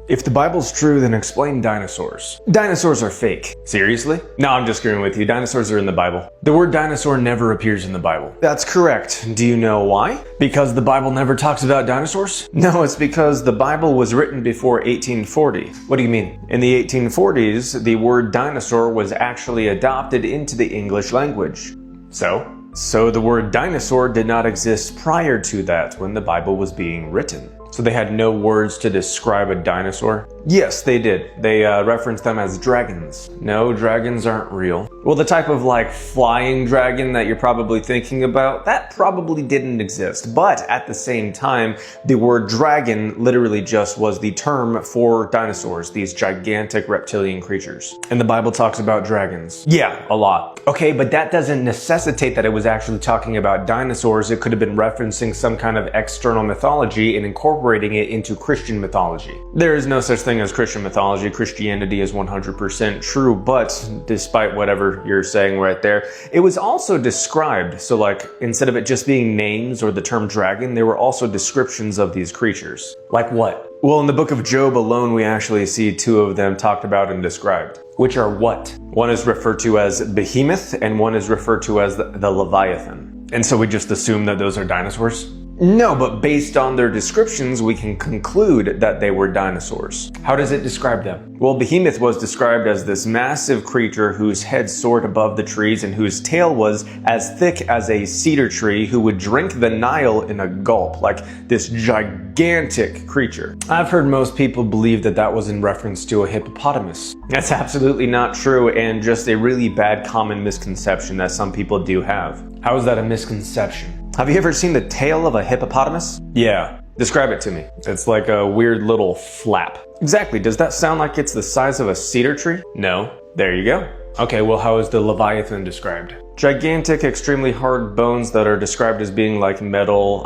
If the Bible's true, then explain dinosaurs. Dinosaurs are fake. Seriously? No, I'm just screwing with you. Dinosaurs are in the Bible. The word dinosaur never appears in the Bible. That's correct. Do you know why? Because the Bible never talks about dinosaurs? No, it's because the Bible was written before 1840. What do you mean? In the 1840s, the word dinosaur was actually adopted into the English language. So the word dinosaur did not exist prior to that when the Bible was being written. So they had no words to describe a dinosaur? Yes, they did. They referenced them as dragons. No, dragons aren't real. Well, the type of flying dragon that you're probably thinking about, that probably didn't exist. But at the same time, the word dragon literally just was the term for dinosaurs, these gigantic reptilian creatures. And the Bible talks about dragons. Yeah, a lot. Okay, but that doesn't necessitate that it was actually talking about dinosaurs. It could have been referencing some kind of external mythology and incorporating it into Christian mythology. There is no such thing as Christian mythology. Christianity is 100% true, but despite whatever you're saying right there, it was also described. So instead of it just being names or the term dragon, there were also descriptions of these creatures. Like what? Well, in the book of Job alone, we actually see two of them talked about and described. Which are what? One is referred to as Behemoth and one is referred to as the Leviathan. And so we just assume that those are dinosaurs? No, but based on their descriptions, we can conclude that they were dinosaurs. How does it describe them? Well, Behemoth was described as this massive creature whose head soared above the trees and whose tail was as thick as a cedar tree, who would drink the Nile in a gulp, like this gigantic creature. I've heard most people believe that that was in reference to a hippopotamus. That's absolutely not true and just a really bad common misconception that some people do have. How is that a misconception? Have you ever seen the tail of a hippopotamus? Yeah. Describe it to me. It's like a weird little flap. Exactly. Does that sound like it's the size of a cedar tree? No. There you go. Okay, well, how is the Leviathan described? Gigantic, extremely hard bones that are described as being like metal,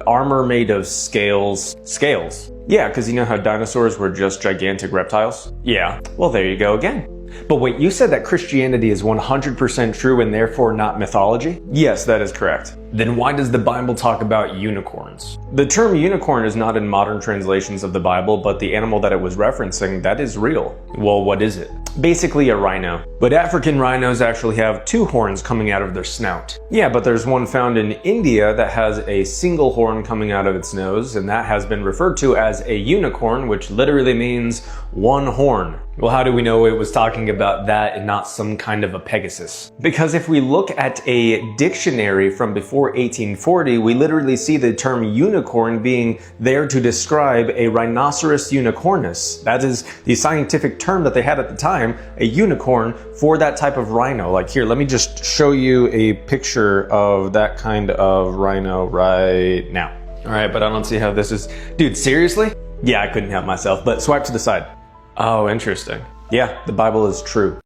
armor made of scales. Scales? Yeah, because you know how dinosaurs were just gigantic reptiles? Yeah. Well, there you go again. But wait, you said that Christianity is 100% true and therefore not mythology? Yes, that is correct. Then why does the Bible talk about unicorns? The term unicorn is not in modern translations of the Bible, but the animal that it was referencing, that is real. Well, what is it? Basically a rhino. But African rhinos actually have two horns coming out of their snout. Yeah, but there's one found in India that has a single horn coming out of its nose, and that has been referred to as a unicorn, which literally means one horn. Well, how do we know it was talking about that and not some kind of a Pegasus? Because if we look at a dictionary from before 1840, we literally see the term unicorn being there to describe a rhinoceros unicornus. That is the scientific term that they had at the time, a unicorn for that type of rhino. Like here, let me just show you a picture of that kind of rhino right now. All right, but I don't see how this is. Dude, seriously? Yeah, I couldn't help myself, but swipe to the side. Oh, interesting. Yeah, the Bible is true.